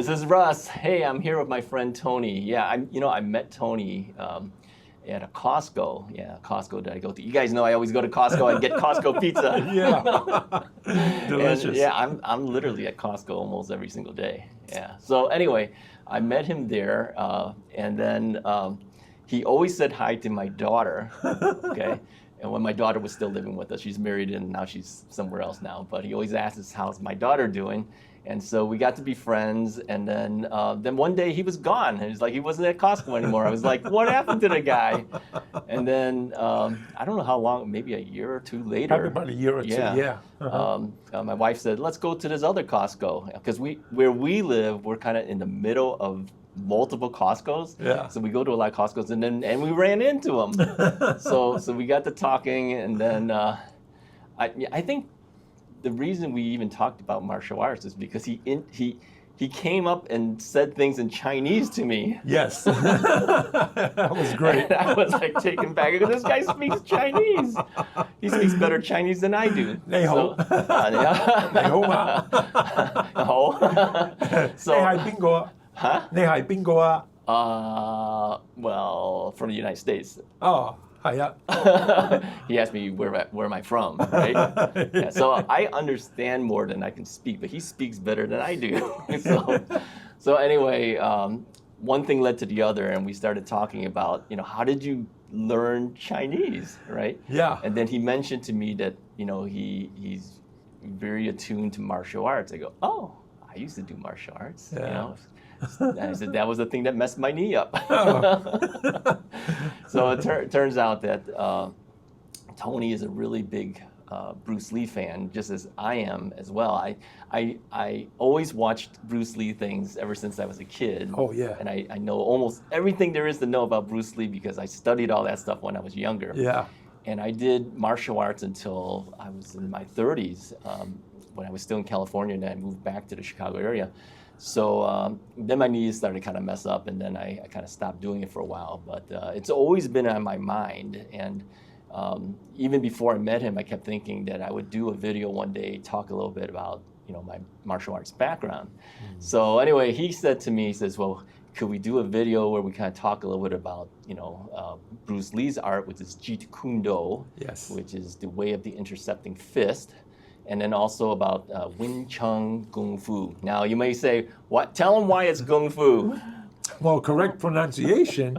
This is Russ. Hey, I'm here with my friend Tony. Yeah, I met Tony at a Costco. Yeah, Costco that I go to. You guys know I always go to Costco and get Costco pizza. Yeah, delicious. And, yeah, I'm literally at Costco almost every single day. Yeah. So anyway, I met him there, and then he always said hi to my daughter. Okay. And when my daughter was still living with us, she's married and now she's somewhere else now. But he always asks us, how's my daughter doing? And so we got to be friends. And then one day he was gone. And he's like, he wasn't at Costco anymore. I was like, what happened to the guy? And then I don't know how long, maybe a year or two later. Probably about a year or two, yeah. My wife said, let's go to this other Costco. Because where we live, we're kind of in the middle of multiple Costcos. Yeah. So we go to a lot of Costcos and we ran into them. so we got to talking, and then I think the reason we even talked about martial arts is because he came up and said things in Chinese to me. Yes. That was great. And I was like taken back because this guy speaks Chinese. He speaks better Chinese than I do. Nei hao. Nei hao ma. So, 你係邊個啊？ huh? 你係邊個啊？ Well, from the United States. 哦，係啊。He asked me where am I from, right? Yeah, so I understand more than I can speak, but he speaks better than I do. so anyway, one thing led to the other, and we started talking about, how did you learn Chinese, right? Yeah. And then he mentioned to me that, he's very attuned to martial arts. I go, oh, I used to do martial arts, Yeah. And I said that was the thing that messed my knee up. Oh. So it turns out that Tony is a really big Bruce Lee fan, just as I am as well. I always watched Bruce Lee things ever since I was a kid. Oh, yeah. And I know almost everything there is to know about Bruce Lee because I studied all that stuff when I was younger. Yeah. And I did martial arts until I was in my 30s, when I was still in California, and then I moved back to the Chicago area. So then my knees started to kind of mess up, and then I kind of stopped doing it for a while. But it's always been on my mind. And even before I met him, I kept thinking that I would do a video one day, talk a little bit about my martial arts background. So anyway, he said to me, he says, well, could we do a video where we kind of talk a little bit about Bruce Lee's art, which is Jeet Kune, Yes. which is the way of the intercepting fist. And then also about Wing Chun Kung Fu. Now you may say, "What? Tell them why it's Kung Fu." Well, correct pronunciation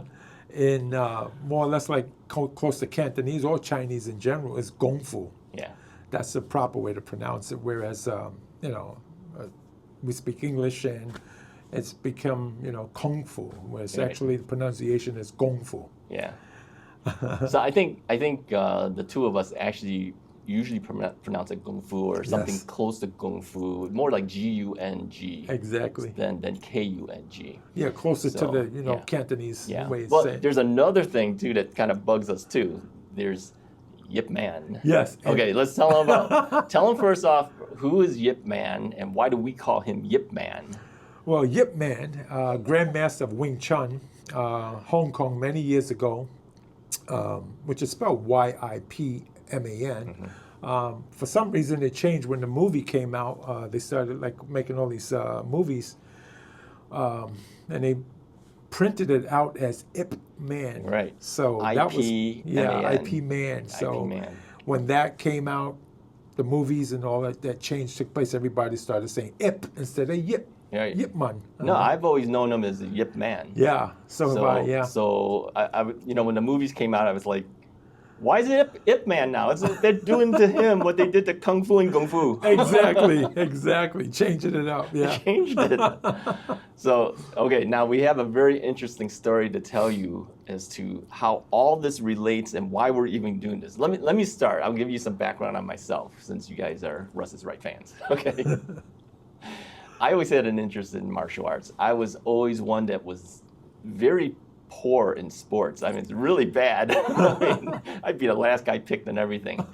in more or less like close to Cantonese or Chinese in general is Gong Fu. Yeah. That's the proper way to pronounce it. Whereas, we speak English and it's become, Kung Fu, whereas Right. actually the pronunciation is Gong Fu. Yeah. So I think the two of us actually usually pronounce it Kung Fu or something Yes. close to Kung Fu, more like G-U-N-G. Exactly. Than K-U-N-G. Yeah, closer So, to the, yeah. Cantonese Yeah. way to Well, say it. there's another thing too that kind of bugs us too. There's Yip Man. Yes. and- Okay, let's tell him about. Tell him first off, who is Yip Man and why do we call him Yip Man? Well, Yip Man, Grandmaster of Wing Chun, Hong Kong many years ago, which is spelled Y-I-P-M-A-N. For some reason, it changed when the movie came out. They started making all these movies, and they printed it out as Ip Man. Right. So that was IP-M-A-N. IP Man. So IP Man. when that came out, the movies and all that change took place. Everybody started saying Ip instead of Yip. Yeah. Yip Man. No, I've always known him as Yip Man. Yeah. So have I. Yeah. So I when the movies came out, I was like, why is it Ip Man now? They're doing to him what they did to Kung Fu and Kung Fu. Exactly. Changing it up. Yeah. Changed it. So, okay, now we have a very interesting story to tell you as to how all this relates and why we're even doing this. Let me start. I'll give you some background on myself since you guys are Russ's Right fans. Okay. I always had an interest in martial arts. I was always one that was very poor in sports. I mean, it's really bad. I'd be the last guy picked and everything.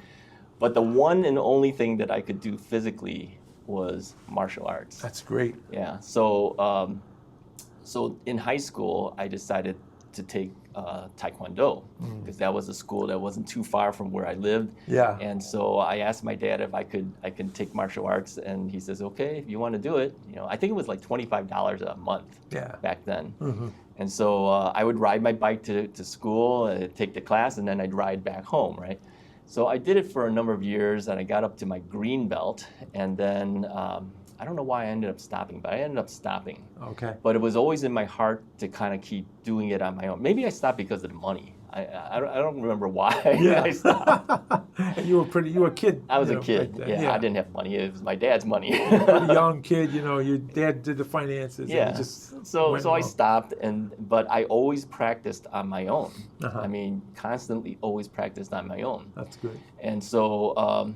But the one and only thing that I could do physically was martial arts. That's great. Yeah. So in high school, I decided to take Taekwondo because that was a school that wasn't too far from where I lived. Yeah. And so I asked my dad if I could take martial arts, and he says, okay, if you want to do it. I think it was like $25 a month back then. And so I would ride my bike to school, take the class, and then I'd ride back home, right? So I did it for a number of years, and I got up to my green belt, and then I don't know why I ended up stopping, but I ended up stopping. Okay. But it was always in my heart to kind of keep doing it on my own. Maybe I stopped because of the money. I don't remember why I stopped. You were a kid. I was a kid. Right I didn't have money. It was my dad's money. A young kid, your dad did the finances. Yeah. And just so I stopped, but I always practiced on my own. I mean, constantly always practiced on my own. That's good. And so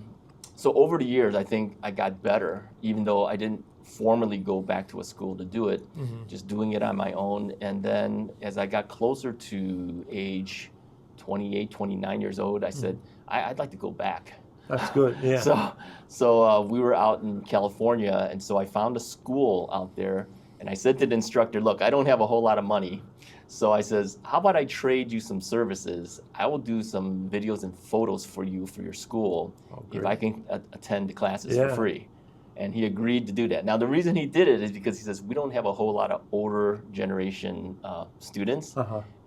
so over the years, I think I got better, even though I didn't formally go back to a school to do it, just doing it on my own. And then as I got closer to age 28, 29 years old, I said, I'd like to go back. That's good, yeah. So we were out in California, and so I found a school out there, and I said to the instructor, look, I don't have a whole lot of money. So I says, how about I trade you some services? I will do some videos and photos for you for your school if I can attend the classes for free. And he agreed to do that. Now, the reason he did it is because he says, we don't have a whole lot of older generation students.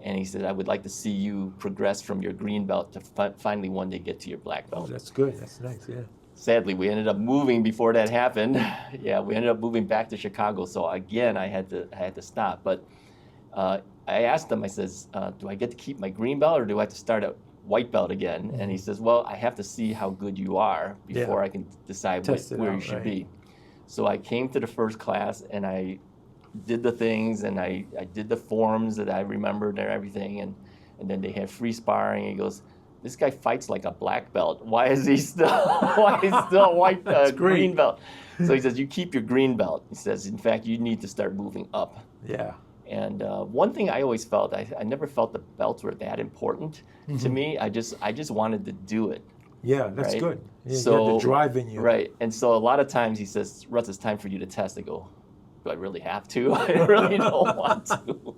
And he said, I would like to see you progress from your green belt to finally one day get to your black belt. Oh, that's good. That's nice, yeah. Sadly, we ended up moving before that happened. We ended up moving back to Chicago. So again, I had to stop. But I asked him, I says, do I get to keep my green belt or do I have to start at white belt again? And he says, well, I have to see how good you are before I can decide where you should be. So I came to the first class and I did the things and I did the forms that I remembered and everything. And then they had free sparring. He goes, this guy fights like a black belt. Why is he still white green belt? So he says, you keep your green belt. He says, in fact, you need to start moving up. Yeah. And one thing I always felt, I never felt the belts were that important to me. I just wanted to do it. Yeah, that's good. Yeah, so, you had the drive in you. Right. And so a lot of times he says, Russ, it's time for you to test. I go, do I really have to? I really don't want to.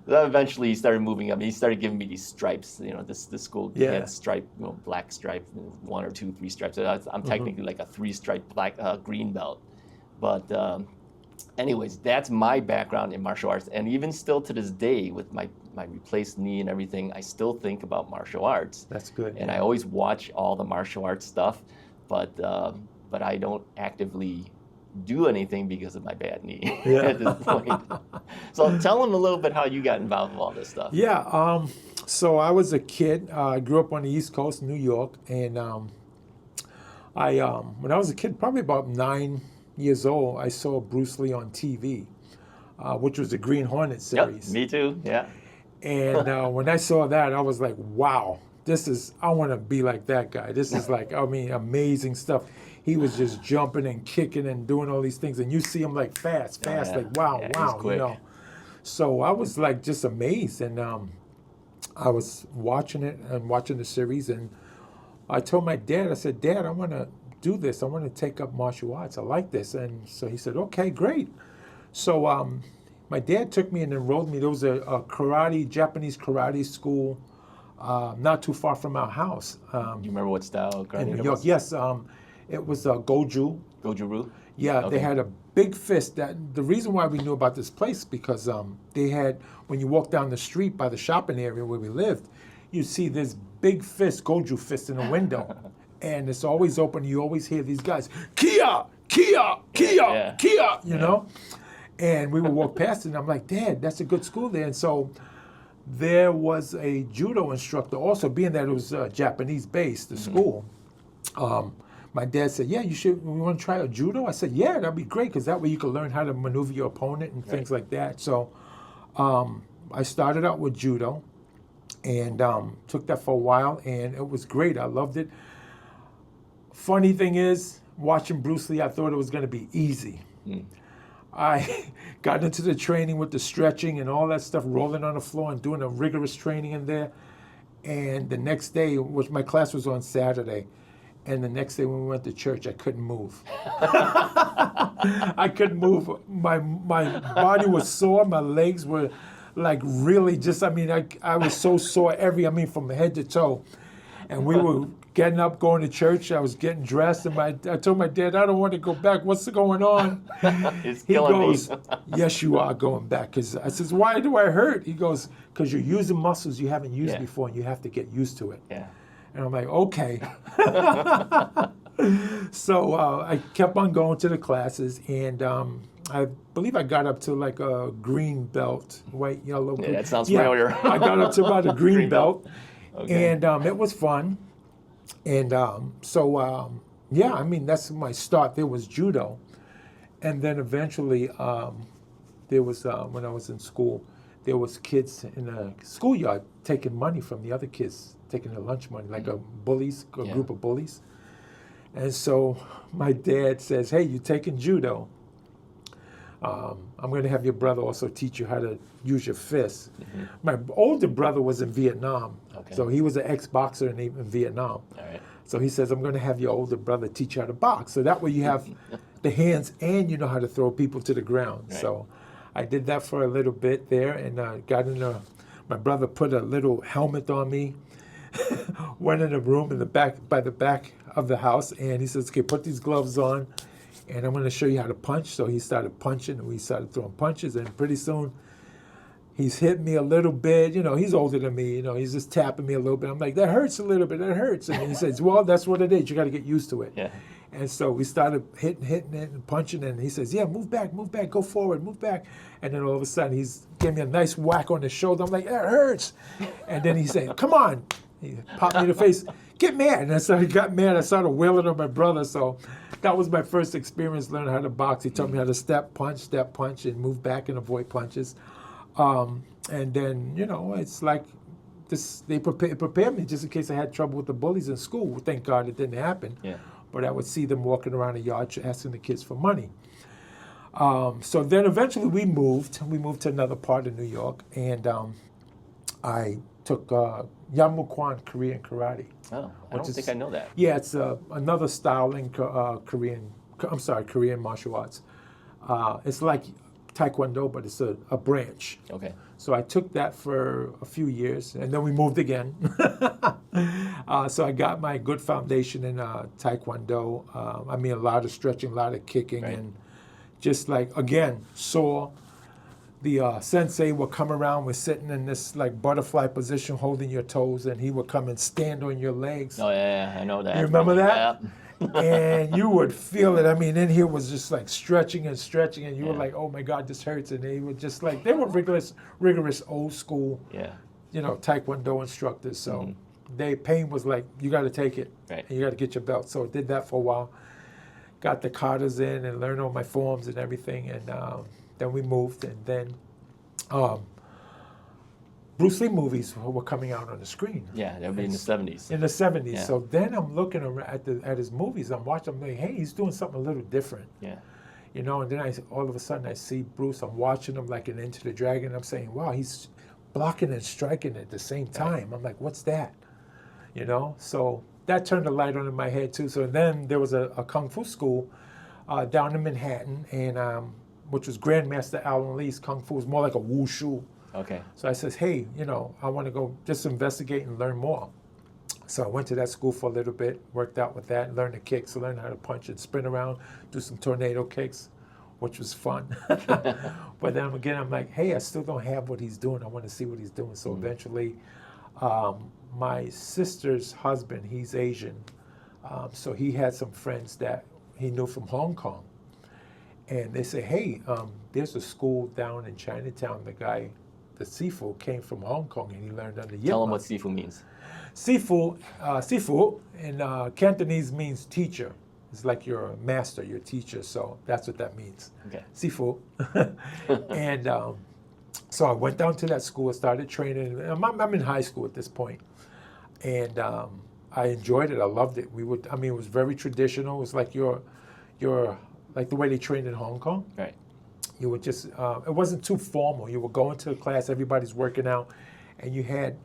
Then eventually he started moving up. He started giving me these stripes. This school had stripe, black stripe, 1 or 2, 3 stripes. So I'm technically like a 3-stripe black green belt. But anyways, that's my background in martial arts. And even still to this day, with my replaced knee and everything, I still think about martial arts. That's good. And I always watch all the martial arts stuff, but I don't actively do anything because of my bad knee at this point. So tell them a little bit how you got involved with all this stuff. Yeah, so I was a kid. I grew up on the East Coast, New York, and when I was a kid, probably about 9 years old, I saw Bruce Lee on TV, which was the Green Hornet series. Yep, me too, yeah. And when I saw that, I was like, wow, I want to be like that guy. This is amazing stuff. He was just jumping and kicking and doing all these things. And you see him like fast, like, wow, quick. So I was like just amazed. And I was watching it and watching the series. And I told my dad, I said, Dad, I want to do this. I want to take up martial arts. I like this. And so he said, okay, great. So my dad took me and enrolled me. There was a Japanese karate school not too far from our house. Do you remember what style karate in New York? Yes, it was Goju. Goju-Ryu? Yeah, Okay. They had a big fist. The reason why we knew about this place because they had, when you walk down the street by the shopping area where we lived, you see this big fist, Goju fist in the window. And it's always open. You always hear these guys, Kia, Kia, Kia, Kia, you know? And we would walk past it, and I'm like, Dad, that's a good school there. And so there was a judo instructor also, being that it was Japanese-based, the school. My dad said, yeah, we want to try a judo? I said, yeah, that'd be great, because that way you can learn how to maneuver your opponent and things like that. So I started out with judo and took that for a while, and it was great. I loved it. Funny thing is, watching Bruce Lee, I thought it was going to be easy. I got into the training with the stretching and all that stuff, rolling on the floor and doing a rigorous training in there. And the next day, which my class was on Saturday, and the next day when we went to church, I couldn't move. I couldn't move. My body was sore. My legs were, like really just, I mean, I was so sore from head to toe. And we were getting up, going to church. I was getting dressed, and I told my dad, I don't want to go back. What's going on? It's He killing goes, me. yes, you are going back. Cause I says, why do I hurt? He goes, because you're using muscles you haven't used before, and you have to get used to it. Yeah. And I'm like, okay. So I kept on going to the classes, and I believe I got up to like a green belt, white, yellow, blue. Yeah, that sounds familiar. I got up to about a green, Green belt. belt. Okay. And it was fun. And yeah, I mean, that's my start. There was judo. And then eventually, there was, when I was in school, there was kids in the schoolyard taking money from the other kids, taking their lunch money, like a group of bullies. And so my dad says, hey, you taking judo? I'm going to have your brother also teach you how to use your fists. Mm-hmm. My older brother was in Vietnam, so he was an ex-boxer in Vietnam. All right. So he says, I'm going to have your older brother teach you how to box. So that way you have the hands and you know how to throw people to the ground. Right. So I did that for a little bit there, and got in my brother put a little helmet on me, went in a room in the back, by the back of the house, and he says, okay, put these gloves on, and I'm going to show you how to punch. So he started punching, and we started throwing punches, and pretty soon he's hit me a little bit. You know, he's older than me. You know, he's just tapping me a little bit. I'm like, that hurts a little bit. That hurts. And he says, well, that's what it is. You got to get used to it. Yeah. And so we started hitting it and punching, and he says, yeah, move back, go forward, move back. And then all of a sudden, he's gave me a nice whack on the shoulder. I'm like, that hurts. And then he said, come on. He popped me in the face, get mad. And so I got mad. I started wailing on my brother. So that was my first experience learning how to box. He taught me how to step, punch, and move back and avoid punches. And then, you know, it's like this, they prepared me just in case I had trouble with the bullies in school. Thank God it didn't happen. Yeah. But I would see them walking around the yard asking the kids for money. So then eventually we moved to another part of New York, and I took Yamukwan Korean karate. Oh, I don't think I know that. Yeah, it's another style in Korean martial arts. It's like Taekwondo, but it's a branch. Okay. So I took that for a few years, and then we moved again. So I got my good foundation in Taekwondo. I mean, a lot of stretching, a lot of kicking, right. And just like, again, saw the sensei would come around, we're sitting in this like butterfly position, holding your toes, and he would come and stand on your legs. Oh, yeah, I know that. You remember that? Yeah. And you would feel it. I mean, in here was just like stretching, and you were like, oh my God, this hurts. And they were just like, they were rigorous old school, you know, Taekwondo instructors. So pain was like, you got to take it, right. And you got to get your belt. So I did that for a while. Got the katas in and learned all my forms and everything. And then we moved, and then Bruce Lee movies were coming out on the screen. Yeah, that would be in the 70s. In the 70s. Yeah. So then I'm looking at his movies. I'm watching. I'm like, hey, he's doing something a little different. Yeah. You know, and then all of a sudden I see Bruce. I'm watching him like in Into the Dragon. I'm saying, wow, he's blocking and striking at the same time. Right. I'm like, what's that? You know. So that turned a light on in my head too. So then there was a kung fu school down in Manhattan, and which was Grandmaster Alan Lee's kung fu. It was more like a wushu. Okay. So I says, hey, you know, I want to go just investigate and learn more. So I went to that school for a little bit, worked out with that, learned the kicks, learned how to punch and sprint around, do some tornado kicks, which was fun. But then again, I'm like, hey, I still don't have what he's doing. I want to see what he's doing. So eventually, my sister's husband, he's Asian. So he had some friends that he knew from Hong Kong. And they say, hey, there's a school down in Chinatown. The Sifu came from Hong Kong, and he learned under Yip Man. Tell him what Sifu means. Sifu in Cantonese means teacher. It's like your master, your teacher. So that's what that means. Okay. Sifu. And so I went down to that school and started training. I'm in high school at this point. And I enjoyed it. I loved it. It was very traditional. It was like like the way they trained in Hong Kong. Right. You would just, it wasn't too formal. You would go into the class, everybody's working out, and you had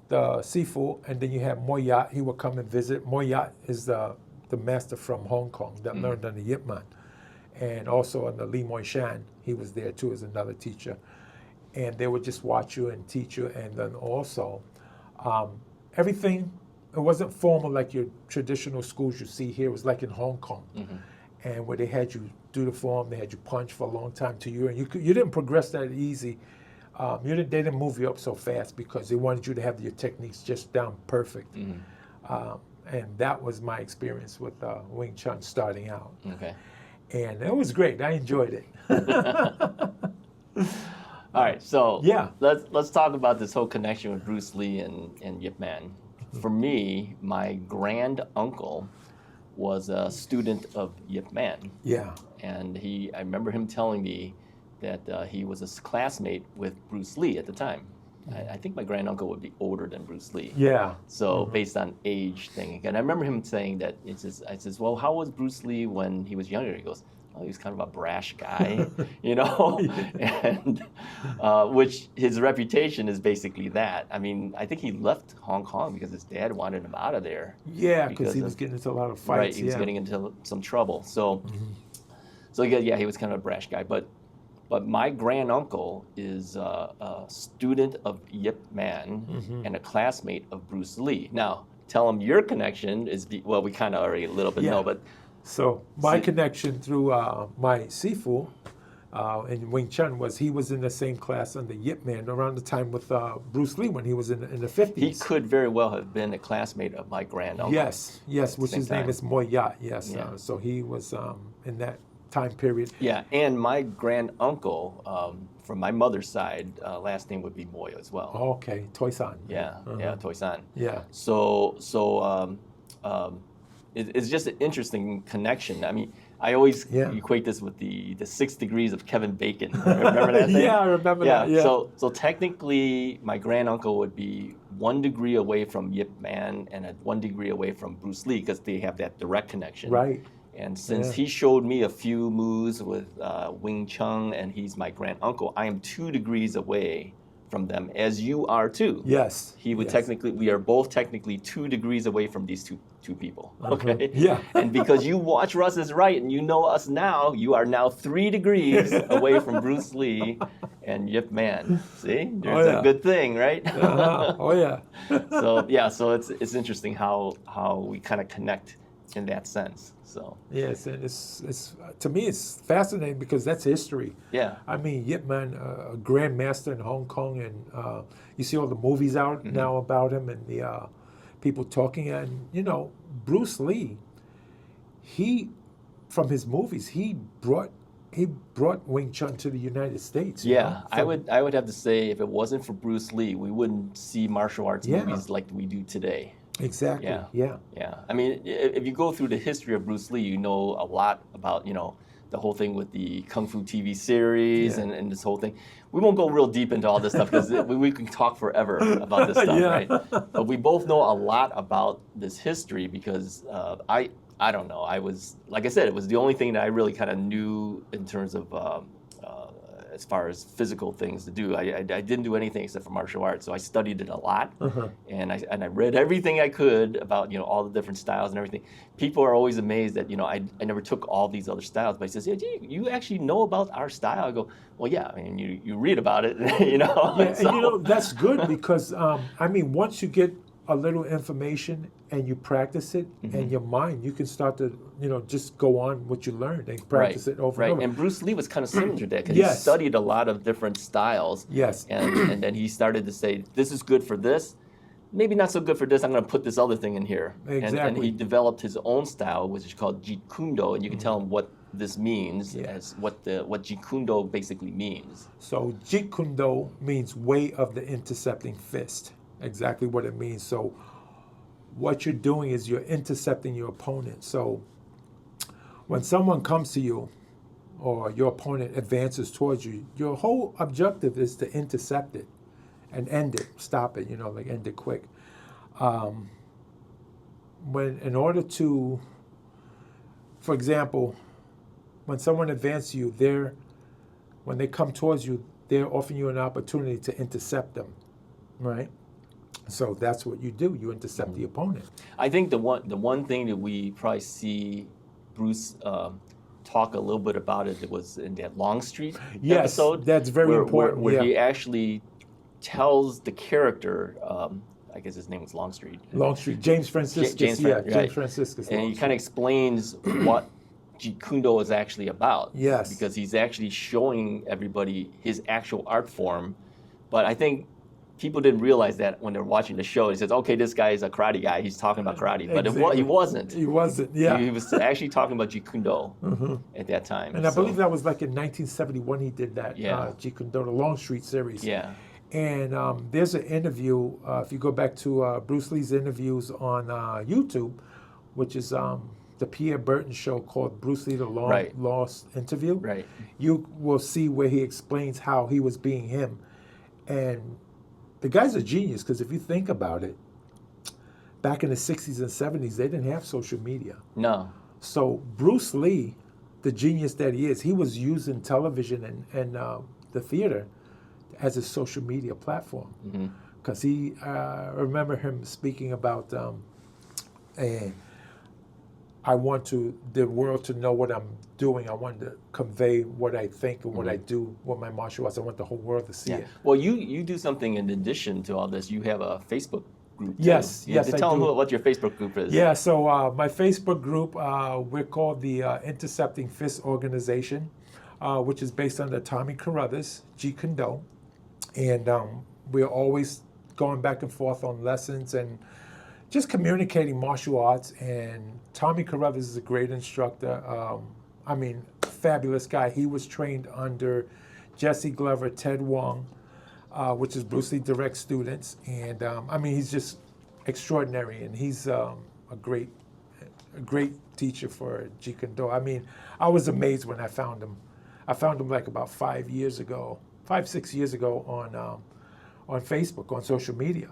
the Sifu, and then you had Moyat. He would come and visit. Moyat is the master from Hong Kong that learned under Yip Man. And also under Lee Moy Shan, he was there too as another teacher. and they would just watch you and teach you. And then also, everything, it wasn't formal like your traditional schools you see here. It was like in Hong Kong, and where they had you do the form, they had you punch for a long time to you, and you didn't progress that easy. They didn't move you up so fast because they wanted you to have your techniques just down perfect. And that was my experience with Wing Chun starting out. Okay. And it was great. I enjoyed it. All right, so Yeah. let's talk about this whole connection with Bruce Lee and Yip Man. For me, my grand uncle was a student of Yip Man, Yeah. and I remember him telling me that he was a classmate with Bruce Lee at the time. I think my grand uncle would be older than Bruce Lee. Yeah. So based on age thing, and I remember him saying that I says, well, how was Bruce Lee when he was younger? He goes, oh, he was kind of a brash guy, you know, and which his reputation is basically that. I mean, I think he left Hong Kong because his dad wanted him out of there. Yeah, because he was getting into a lot of fights. Right, he was getting into some trouble. So, yeah, he was kind of a brash guy. But my grand uncle is a student of Yip Man and a classmate of Bruce Lee. Now, tell him your connection is we kind of already a little bit know, but. So my connection through my Sifu in Wing Chun was he was in the same class under Yip Man around the time with Bruce Lee when he was in the 50s. He could very well have been a classmate of my grand uncle. Yes, which his name is Moy Yat, yes. Yeah. So he was in that time period. Yeah, and my grand uncle, from my mother's side, last name would be Moy as well. Okay, Toisan. Yeah, Toisan. Yeah. So it's just an interesting connection. I mean, I always equate this with the 6 degrees of Kevin Bacon. Remember that thing? Yeah, I remember that. Yeah. So technically, my grand uncle would be 1 degree away from Yip Man and 1 degree away from Bruce Lee because they have that direct connection. Right. And since he showed me a few moves with Wing Chun and he's my grand uncle, I am 2 degrees away from them, as you are too. Yes. We are both technically 2 degrees away from these two people. Okay. Yeah. And because you watch Russ is Right and you know us now, you are now 3 degrees away from Bruce Lee and Yip Man. See, there's a good thing, right? Oh yeah. So it's interesting how we kind of connect in that sense. So yes, and it's to me it's fascinating because that's history. Yeah. I mean, Yip Man, a grandmaster in Hong Kong, and you see all the movies out now about him and the people talking. And you know, Bruce Lee, from his movies, he brought Wing Chun to the United States. Yeah, I would have to say if it wasn't for BruceLee, we wouldn't see martial arts movies like we do today. Exactly. Yeah. I mean, if you go through the history of Bruce Lee, you know a lot about, the whole thing with the Kung Fu TV series and this whole thing. We won't go real deep into all this stuff because we can talk forever about this stuff, right? But we both know a lot about this history because I don't know. I was, like I said, it was the only thing that I really kind of knew in terms of as far as physical things to do. I didn't do anything except for martial arts, so I studied it a lot, and I read everything I could about all the different styles and everything. People are always amazed that I never took all these other styles, but he says, yeah, you actually know about our style? I go, well, yeah, I mean, you read about it, Yeah, so. and that's good because I mean, once you get a little information and you practice it in your mind, you can start to just go on what you learned and practice it over and over. And Bruce Lee was kind of similar to that because he studied a lot of different styles. Yes. And then he started to say, this is good for this, maybe not so good for this, I'm going to put this other thing in here. Exactly. And he developed his own style, which is called Jeet Kune, and you can tell him what this means, as what Jeet Kune basically means. So Jeet Kune means way of the intercepting fist. Exactly what it means. So what you're doing is you're intercepting your opponent. So when someone comes to you or your opponent advances towards you, your whole objective is to intercept it and end it, stop it, like end it quick. In order to, for example, when someone advances you, when they come towards you, they're offering you an opportunity to intercept them, right? So that's what you do. You intercept the opponent. I think the one thing that we probably see Bruce talk a little bit about it. It was in that Longstreet Yes, episode. that's very important. Where yeah. he actually tells the character, I guess his name was Longstreet. Longstreet, James Franciscus. James Franciscus. And he kind of explains what Jeet Kune is actually about. Yes. Because he's actually showing everybody his actual art form. But I think people didn't realize that when they're watching the show. He says, okay, this guy is a karate guy. He's talking about karate. But Exactly. he wasn't. He wasn't, yeah. He was actually talking about Jeet Kune at that time. And I believe that was like in 1971 he did that, Jeet Kune, the Longstreet series. Yeah. And there's an interview, if you go back to Bruce Lee's interviews on YouTube, which is the Pierre Burton show called Bruce Lee, the Lost Interview. Right. You will see where he explains how he was being him. And the guy's a genius, because if you think about it, back in the 60s and 70s, they didn't have social media. No. So Bruce Lee, the genius that he is, he was using television and the theater as a social media platform. Because he, I remember him speaking about, I want the world to know what I'm doing. I want to convey what I think and what I do with my martial arts. I want the whole world to see it. Well, you do something in addition to all this. You have a Facebook group. Yes, yes, I Tell do. them what your Facebook group is. Yeah, so my Facebook group, we're called the Intercepting Fist Organization, which is based on the Tommy Carruthers, Jeet Kune. And we're always going back and forth on lessons and just communicating martial arts. And Tommy Carruthers is a great instructor. I mean, fabulous guy. He was trained under Jesse Glover, Ted Wong, which is Bruce Lee direct students. And I mean, he's just extraordinary. And he's a great teacher for Jeet Kune. I mean, I was amazed when I found him. I found him like about 5, 6 years ago on Facebook, on social media.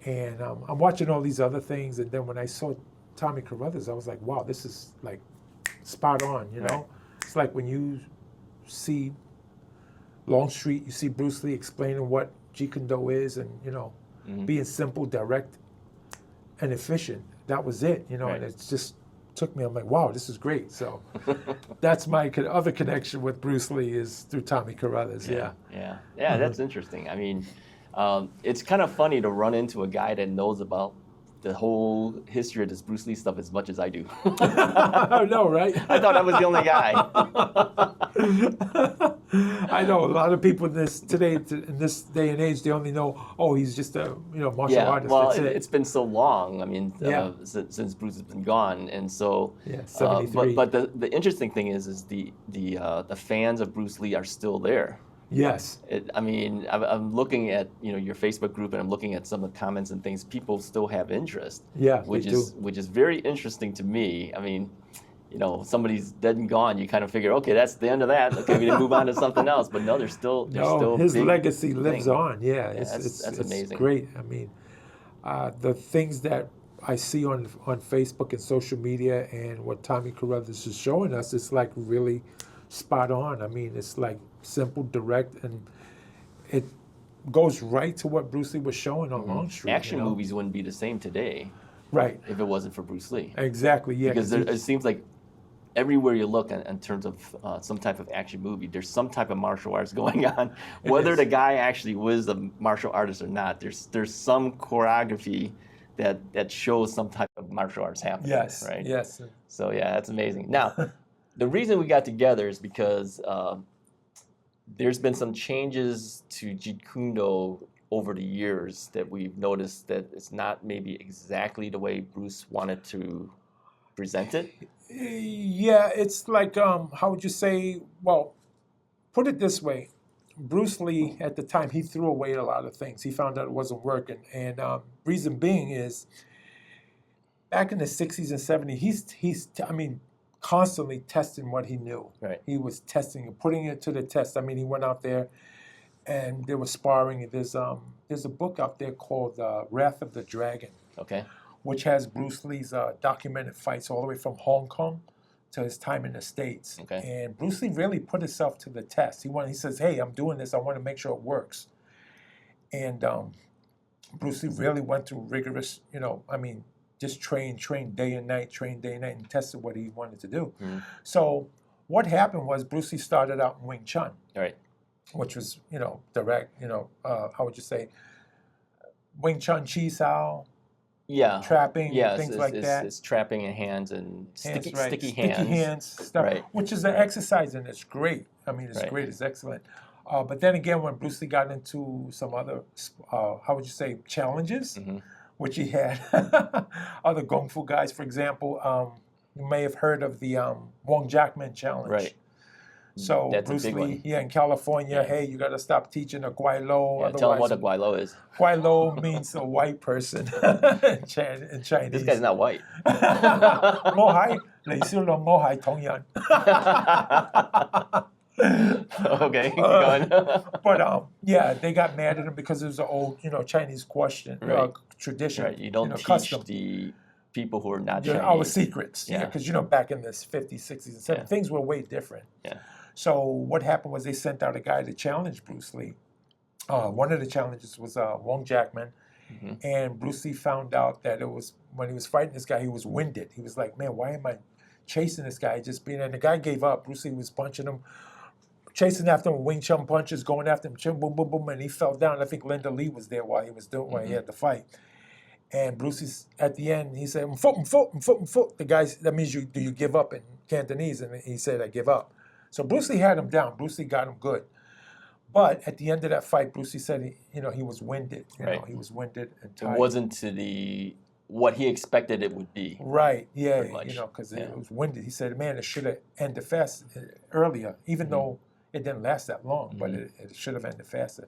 And I'm watching all these other things, and then when I saw Tommy Carruthers, I was like, wow, this is like spot on, you know? Right. It's like when you see Longstreet, you see Bruce Lee explaining what Jeet Kune is and, you know, being simple, direct, and efficient. That was it, you know, and it just took me, I'm like, wow, this is great. So that's my other connection with Bruce Lee is through Tommy Carruthers, Yeah, that's interesting. I mean, it's kind of funny to run into a guy that knows about the whole history of this Bruce Lee stuff as much as I do. I know, right? I thought I was the only guy. I know a lot of people in this day and age, they only know, oh, he's just a martial artist. Well, That's it. it's been so long. I mean, since Bruce has been gone, and so 73. But the interesting thing is the fans of Bruce Lee are still there. Yes. I mean, I'm looking at your Facebook group, and I'm looking at some of the comments and things. People still have interest. Yeah, which is very interesting to me. I mean, somebody's dead and gone. You kind of figure, okay, that's the end of that. Okay, we can move on to something else. But no, there's still his legacy lives on. Yeah, that's amazing. It's great. I mean, the things that I see on Facebook and social media, and what Tommy Carruthers is showing us, it's like really spot on. I mean, it's like simple, direct, and it goes right to what Bruce Lee was showing on Longstreet. Action movies wouldn't be the same today, right? If it wasn't for Bruce Lee. Exactly. Yeah. Because it seems like everywhere you look in terms of some type of action movie, there's some type of martial arts going on. Whether the guy actually was a martial artist or not, there's some choreography that shows some type of martial arts happening. Yes. Right. Yes. So yeah, that's amazing. Now, the reason we got together is because there's been some changes to Jeet Kune over the years that we've noticed that it's not maybe exactly the way Bruce wanted to present it. Yeah, it's like, how would you say, well, put it this way. Bruce Lee, at the time, he threw away a lot of things. He found out it wasn't working. And reason being is, back in the 60s and 70s, he's constantly testing what he knew. Right. He was testing and putting it to the test. I mean, he went out there and there was sparring. There's a book out there called Wrath of the Dragon. Okay. Which has Bruce Lee's documented fights all the way from Hong Kong to his time in the States. Okay. And Bruce Lee really put himself to the test. He says, hey, I'm doing this. I want to make sure it works. And Bruce Lee really went through rigorous, just train day and night, and tested what he wanted to do. So what happened was Bruce Lee started out in Wing Chun, Right. which was, direct, how would you say, Wing Chun, Chi Sao, Yeah. trapping, Yeah. things like that. It's trapping in hands and Hands, sticky, right. sticky Sticky hands. hands stuff, Right. which is an exercise, and it's great. I mean, it's Right. great, it's excellent. But then again, when Bruce Lee got into some other, how would you say, challenges, Mm-hmm. which he had other Kung Fu guys, for example, you may have heard of the Wong Jackman challenge. Right. So That's a Bruce big Lee, one. in California, Yeah. hey, you got to stop teaching the Guai Lo. Yeah, tell them what a Guai Lo is. Guai Lo means a white person in Chinese. This guy's not white. 我係李小龍，我係同人。 Okay, keep going. But yeah, they got mad at him because it was an old, Chinese question, Right. Tradition. Right. You don't teach custom. the people who are not Our Chinese. secrets. Yeah. Because back in the 50s, 60s, and 70s, things were way different. Yeah. So what happened was they sent out a guy to challenge Bruce Lee. One of the challenges was Wong Jackman. Mm-hmm. And Bruce Lee found out that it was, when he was fighting this guy, he was winded. He was like, man, why am I chasing this guy? And the guy gave up. Bruce Lee was punching him, chasing after him, Wing Chun punches, going after him, boom, boom, boom, and he fell down. I think Linda Lee was there while he had the fight. And Bruce Lee, at the end, he said, "Foot." The guy, that means do you give up in Cantonese? And he said, I give up. So Bruce Lee had him down. Bruce Lee got him good. But at the end of that fight, Bruce Lee said, he was winded. Right. He was winded and It tired. wasn't to what he expected it would be. Right, yeah, Pretty much. because it was winded. He said, man, it should have ended fast earlier, even though it didn't last that long, but it should have ended faster.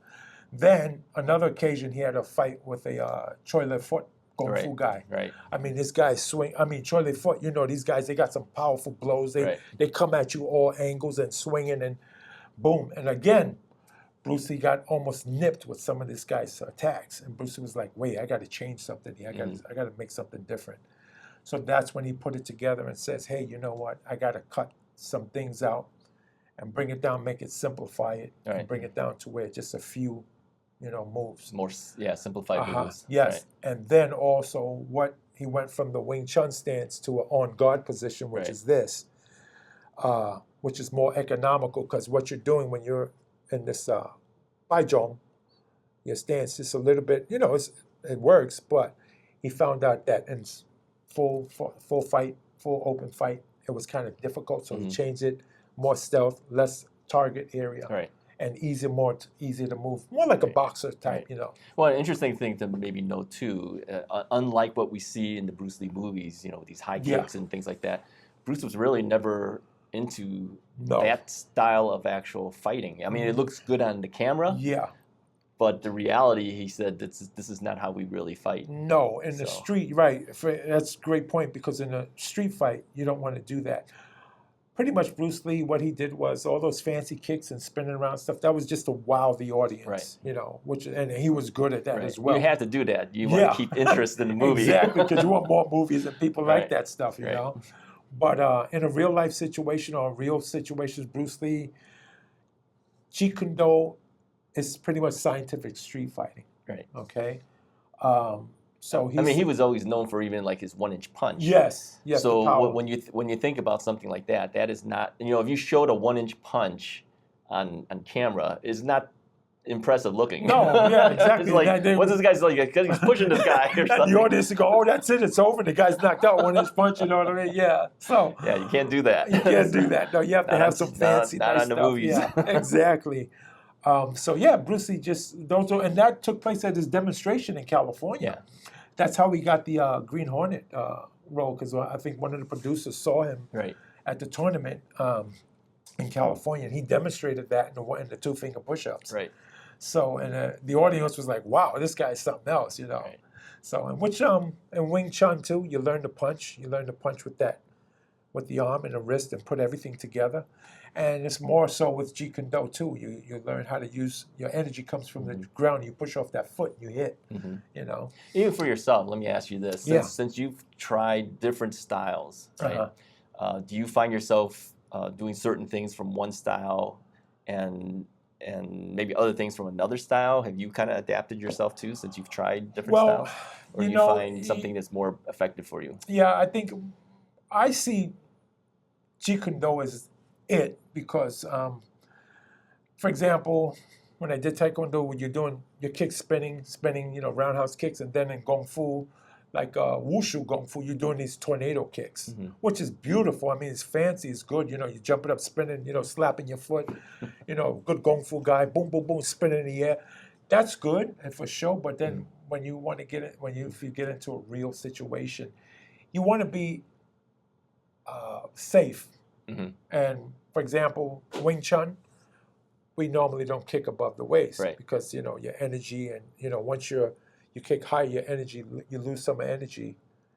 Then, another occasion, he had a fight with a Choi Le Foot Kung Fu guy. Right. I mean, this guy Choi Le Foot, these guys, they got some powerful blows. They come at you all angles and swinging and boom. And again, Bruce Lee got almost nipped with some of this guy's attacks. And Bruce Lee was like, wait, I got to change something here. I got to make something different. So that's when he put it together and says, hey, you know what? I got to cut some things out and bring it down, make it, simplify it, and bring it down to where just a few, moves. More, simplified moves. Yes. Right. And then also he went from the Wing Chun stance to an on guard position, which is this, which is more economical because what you're doing when you're in this Baizhong, your stance is a little bit, it works, but he found out that in full fight, full open fight, it was kind of difficult, so he changed it, more stealth, less target area, and easy to move, more like a boxer type, Well, an interesting thing to maybe note too, unlike what we see in the Bruce Lee movies, these high kicks and things like that, Bruce was really never into that style of actual fighting. I mean, it looks good on the camera. Yeah. But the reality, he said, this is not how we really fight. No, in the street, right. That's a great point, because in a street fight, you don't want to do that. Pretty much Bruce Lee, what he did was all those fancy kicks and spinning around stuff, that was just to wow the audience, and he was good at that as well. You have to do that. You want to keep interest in the movie. Exactly, because you want more movies and people like that stuff, you know. But in a real life situation or real situations, Bruce Lee, Jeet Kune is pretty much scientific street fighting. Right. Okay. So he was always known for even like his 1-inch punch. Yes. So when you think about something like that, that is not, if you showed a 1-inch punch on camera, is not impressive looking. No, yeah, exactly. It's like, what's this guy's like? Because he's pushing this guy or something. The audience go, oh, that's it, it's over. The guy's knocked out, 1-inch punch, you know what I mean? Yeah. So yeah, you can't do that. You can't do that. No, you have to have some fancy not nice on the stuff. movies. Yeah, exactly. So yeah, Bruce Lee and that took place at his demonstration in California. Yeah. That's how he got the Green Hornet role, because I think one of the producers saw him at the tournament in California, and he demonstrated that in the 2-finger push-ups. Right. So, and the audience was like, wow, this guy's something else, Right. So, in Wing Chun too, you learn to punch. You learn to punch with the arm and the wrist, and put everything together. And it's more so with Jeet Kune too. You learn how to use, your energy comes from the ground. You push off that foot, you hit, Even for yourself, let me ask you this. Since you've tried different styles, right? Do you find yourself doing certain things from one style and maybe other things from another style? Have you kind of adapted yourself too, since you've tried different styles? Or do you find something that's more effective for you? Yeah, I think I see Jeet Kune as it because, for example, when I did Taekwondo, when you're doing your kicks spinning, roundhouse kicks, and then in Kung Fu, like Wushu Kung Fu, you're doing these tornado kicks, which is beautiful. I mean, it's fancy, it's good. You're jumping up, spinning, slapping your foot. Good Kung Fu guy, boom, boom, boom, spinning in the air. That's good and for sure. But then when you want to get it, if you get into a real situation, you want to be safe. And for example, Wing Chun, we normally don't kick above the waist because your energy and once you kick high, your energy, you lose some energy,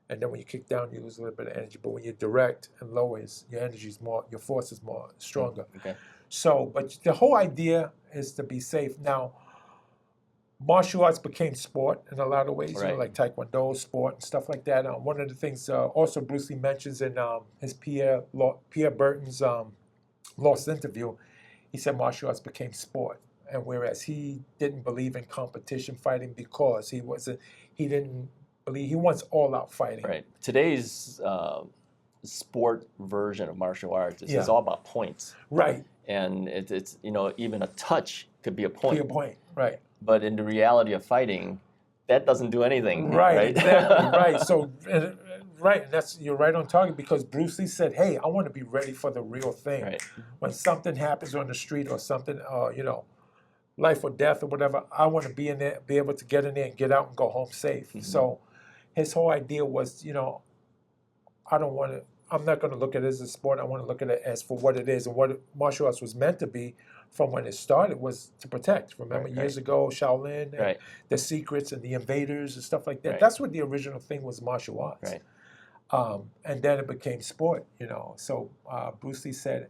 and then when you kick down, you lose a little bit of energy. But when you're direct and low, your energy is more, your force is more stronger. Okay. So, but the whole idea is to be safe. Now, martial arts became sport in a lot of ways, like Taekwondo, sport, and stuff like that. One of the things also Bruce Lee mentions in his Pierre Burton's Lost interview, he said martial arts became sport. And whereas he didn't believe in competition fighting because he wants all-out fighting. Right. Today's sport version of martial arts is all about points. Right. And it's even a touch could be a point. Be a point, right. But in the reality of fighting, that doesn't do anything. Right, exactly, right. So, right, you're right on target because Bruce Lee said, hey, I want to be ready for the real thing. Right. When something happens on the street or something, life or death or whatever, I want to be in there, be able to get in there and get out and go home safe. So his whole idea was, I'm not going to look at it as a sport. I want to look at it as for what it is. And what martial arts was meant to be from when it started was to protect. Remember years ago, Shaolin, and the secrets and the invaders and stuff like that. Right. That's what the original thing was, martial arts. Right. And then it became sport, So Bruce Lee said,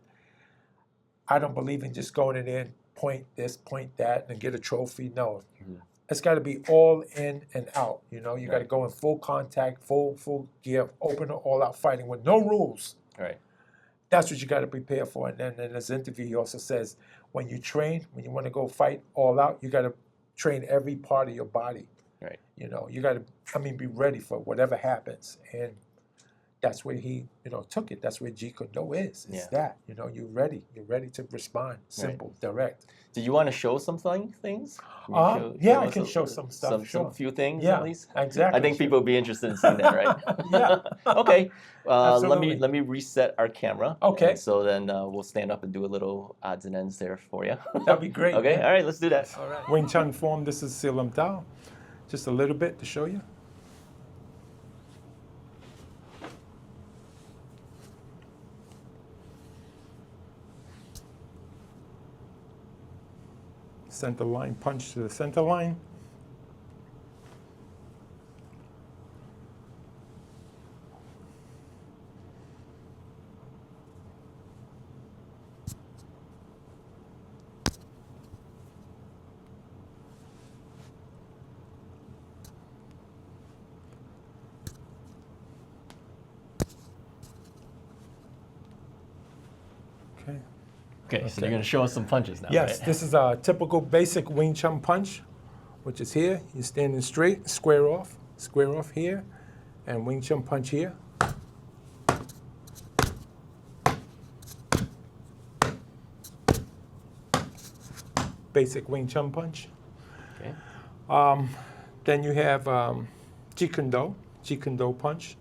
I don't believe in just going in there and point this, point that, and get a trophy. No. It's got to be all in and out. You got to go in full contact, full gear, open all out fighting with no rules. Right. That's what you got to prepare for. And then in this interview, he also says, when you train, when you want to go fight all out, you got to train every part of your body. Right. You got to, be ready for whatever happens. And that's where he, took it. That's where Jeet Kune is. It's that, you're ready. You're ready to respond. Simple, direct. Did you want to show some things? I can show some stuff. Some few things at least. Exactly. I think people will be interested in seeing that, right? Okay. Let me reset our camera. Okay. And so then we'll stand up and do a little odds and ends there for you. That'd be great. Okay. All right. Let's do that. All right. Wing Chun form. This is Silam Dao. Just a little bit to show you. Center line, punch to the center line. Okay, so you're going to show us some punches now, Yes, right? This is a typical basic Wing Chun punch, which is here. You're standing straight, square off here, and Wing Chun punch here. Basic Wing Chun punch. Okay. Then you have Jeet Kune punch.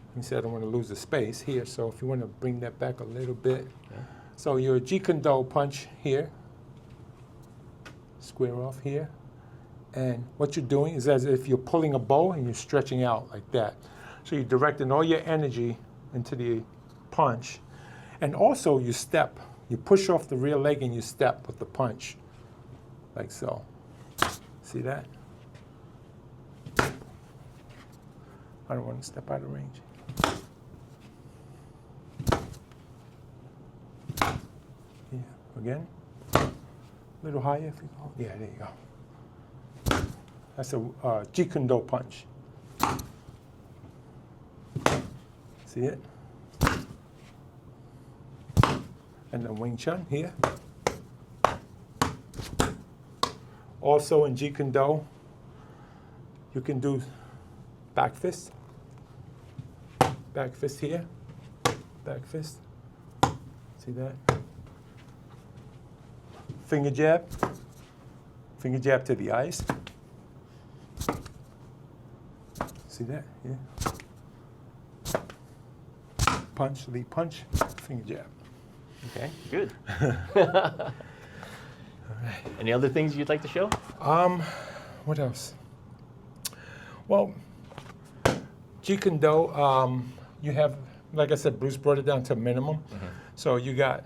Let me see, I don't want to lose the space here, so if you want to bring that back a little bit. Okay. So your Jeet Kune punch here, square off here, and what you're doing is as if you're pulling a bow and you're stretching out like that. So you're directing all your energy into the punch, and also you step. You push off the rear leg and you step with the punch, like so. See that? I don't want to step out of range. Again, a little higher if you go. Yeah, there you go. That's a Jeet Kune punch. See it? And then Wing Chun here. Also in Jeet Kune, you can do back fist. Back fist here. Back fist. See that? Finger jab. Finger jab to the eyes. See that? Yeah. Punch, lead punch, finger jab. Okay, good. Any other things you'd like to show? What else? Well, Jeet Kune Do, you have, like I said, Bruce brought it down to a minimum. So you got,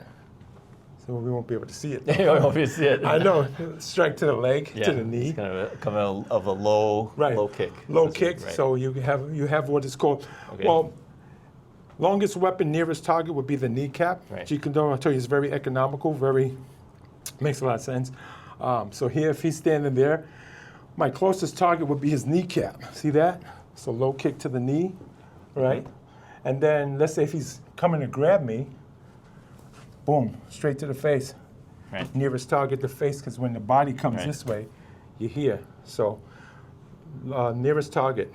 so we won't be able to see it. You won't be able to see it. I know, strike to the leg, to the knee. It's kind of a low, low kick. Low kick, right. so you have what is called, Okay. well, longest weapon nearest target would be the kneecap. Right. Jeet Kune Do, I'll tell you, is very economical, makes a lot of sense. So here, if he's standing there, my closest target would be his kneecap. See that? So low kick to the knee, right? And then let's say if he's coming to grab me, boom, straight to the face. Right. Nearest target, the face, because when the body comes this way, you're here. So nearest target,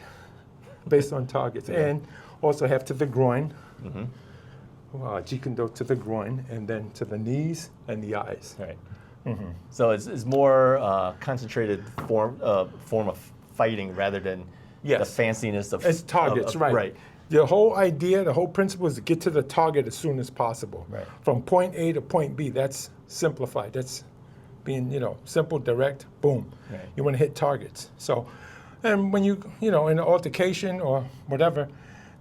based on targets. And also have to the groin. Jeet Kune Do to the groin, and then to the knees and the eyes. Right. So it's more concentrated form of fighting rather than the fanciness of it's targets, right? Right. The whole idea, the whole principle is to get to the target as soon as possible. Right. From point A to point B. That's simplified. That's being, simple, direct, boom. Right. You want to hit targets. So, and when you, in an altercation or whatever,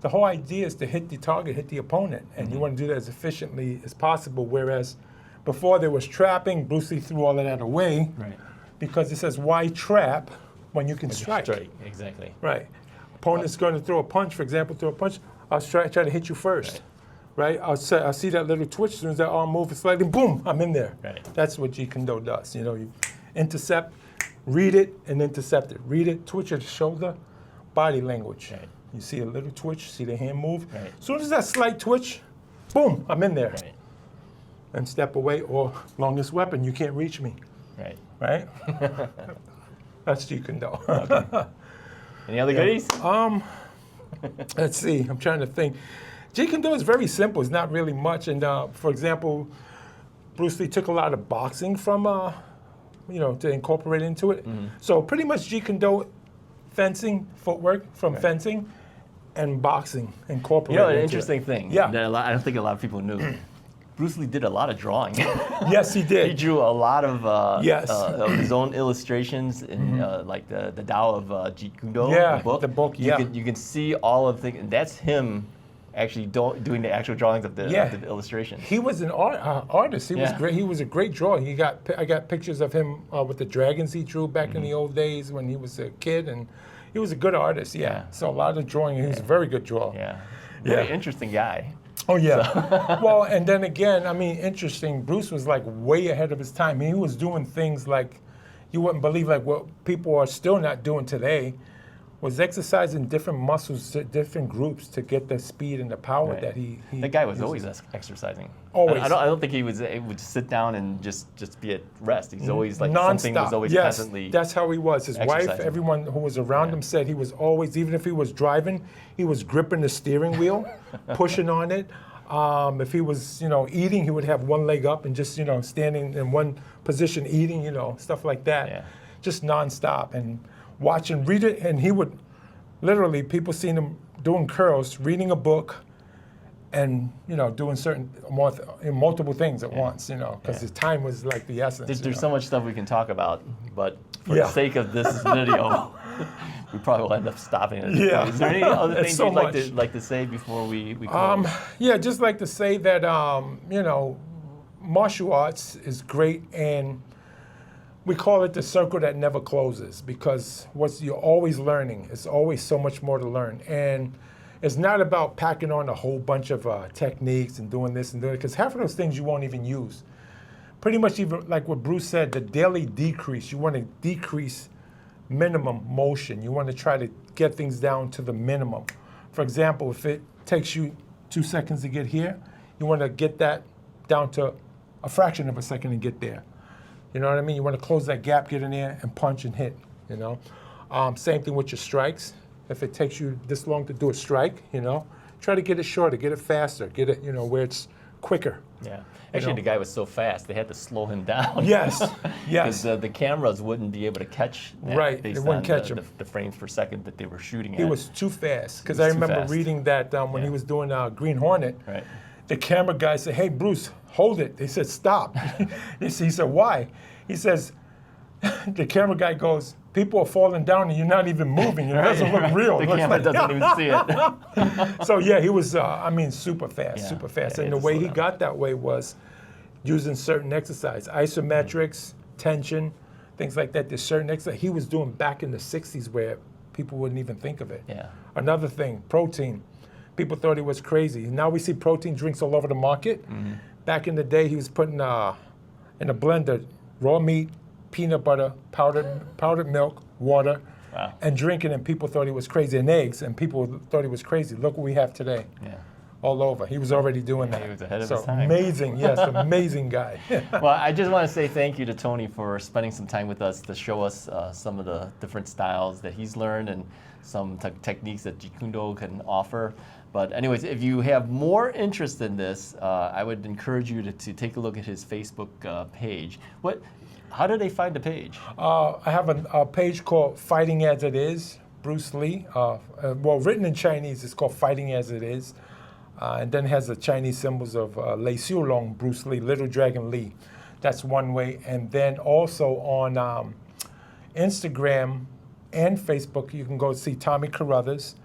the whole idea is to hit the target, hit the opponent, and you want to do that as efficiently as possible. Whereas before there was trapping, Bruce Lee threw all of that away. Right. Because it says, why trap when you can strike? Exactly. Right. Opponent's going to throw a punch, for example, I'll try to hit you first. Right? I'll see that little twitch, as soon as that arm moves slightly, boom, I'm in there. Right. That's what Jeet Kune Do does. You intercept, read it, and intercept it. Read it, twitch your shoulder, body language. Right. You see a little twitch, see the hand move. Right. As soon as that slight twitch, boom, I'm in there. Right. And step away, or longest weapon, you can't reach me. Right. Right? That's Jeet Kune Do. Okay. Any other goodies? Let's see. I'm trying to think. Jeet Kune Do is very simple. It's not really much. And for example, Bruce Lee took a lot of boxing from, to incorporate into it. So pretty much Jeet Kune Do, fencing, footwork from fencing, and boxing incorporated. An into interesting it. thing. Yeah. That I don't think a lot of people knew. Bruce Lee did a lot of drawing. Yes, he did. He drew a lot of Of his own illustrations in like the Tao of Jeet Kune Do, Yeah, the book. the book, You can see all of the things, and that's him actually doing the actual drawings of the illustration. He was an artist. He was great. He was a great drawer. I got pictures of him with the dragons he drew back in the old days when he was a kid, and he was a good artist. Yeah. So a lot of drawing. He was a very good drawer. Yeah. Very interesting guy. Oh yeah. Well, and then again, interesting. Bruce was like way ahead of his time. He was doing things like you wouldn't believe, like what people are still not doing today. Was exercising different muscles, different groups to get the speed and the power that he. That guy was always exercising. Always. I don't think he would just sit down and just be at rest. He's always like Non-stop. something was always constantly. That's how he was. His wife, exercising. everyone who was around him said he was always, even if he was driving, he was gripping the steering wheel, pushing on it. If he was, eating, he would have one leg up and just, standing in one position eating, stuff like that. Yeah. Just nonstop and read it, and he would literally, people seen him doing curls, reading a book, and doing multiple things at once, because his time was like the essence. There's so much stuff we can talk about, but for the sake of this video, we probably will end up stopping it. Yeah. Is there any other things so you'd like to say before we close? Yeah, just like to say that martial arts is great, and we call it the circle that never closes, because you're always learning. It's always so much more to learn, and it's not about packing on a whole bunch of techniques and doing this and doing it, because half of those things you won't even use. Pretty much, even like what Bruce said, the daily decrease. You want to decrease minimum motion. You want to try to get things down to the minimum. For example, if it takes you 2 seconds to get here, you want to get that down to a fraction of a second and get there. You know what I mean? You want to close that gap, get in there, and punch and hit, Same thing with your strikes. If it takes you this long to do a strike, try to get it shorter, get it faster, get it, where it's quicker. Yeah. Actually, know. the guy was so fast, they had to slow him down. Yes, yes. Because the cameras wouldn't be able to catch that Right, they based wouldn't on catch him. the frames per second that they were shooting at. He was too fast. Because He I was too remember fast. reading that when he Yeah. was doing Green Hornet. Right. The camera guy said, "Hey, Bruce, hold it." They said, "Stop." He said, "Why?" He says, the camera guy goes, "People are falling down and you're not even moving. It doesn't look real." The It looks camera like- doesn't even see it. So yeah, he was, I mean, super fast, Yeah. super fast. Yeah, And he the had to way slow he down. got that way was using certain exercise, isometrics, tension, things like that. There's certain exercise he was doing back in the 60s where people wouldn't even think of it. Yeah. Another thing, protein. People thought he was crazy. Now we see protein drinks all over the market. Back in the day, he was putting in a blender raw meat, peanut butter, powdered milk, water, Wow. and drinking, and people thought he was crazy, and eggs, and people thought he was crazy. Look what we have today. Yeah. All over. He was already doing that. he was ahead of so his time. amazing, yes, amazing guy. Well, I just want to say thank you to Tony for spending some time with us to show us some of the different styles that he's learned and some techniques that Jeet Kune can offer. But anyways, if you have more interest in this, I would encourage you to take a look at his Facebook page. How do they find the page? I have a page called Fighting As It Is, Bruce Lee. Well, written in Chinese, it's called Fighting As It Is. And then it has the Chinese symbols of Lei Xiu Long, Bruce Lee, Little Dragon Lee. That's one way. And then also on Instagram and Facebook, you can go see Tommy Carruthers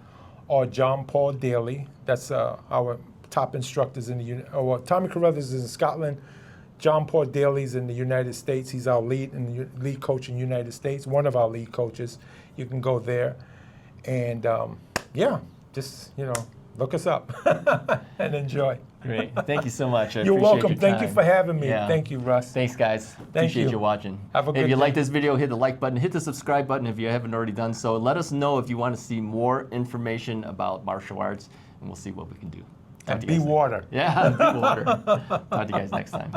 or John Paul Daly. That's our top instructors in the Tommy Carruthers is in Scotland. John Paul Daly's in the United States. He's our lead coach in the United States, one of our lead coaches. You can go there. And yeah, just, look us up and enjoy. Great. Thank you so much. I You're appreciate welcome. your Thank you time. for having me. Yeah. Thank you, Russ. Thanks, guys. Thank Appreciate you. you watching. Have a If good you like day. this video, hit the like button, hit the subscribe button if you haven't already done so. Let us know if you want to see more information about martial arts, and we'll see what we can do. Talk And to you be guys next- water. Yeah, be water. Talk to you guys next time.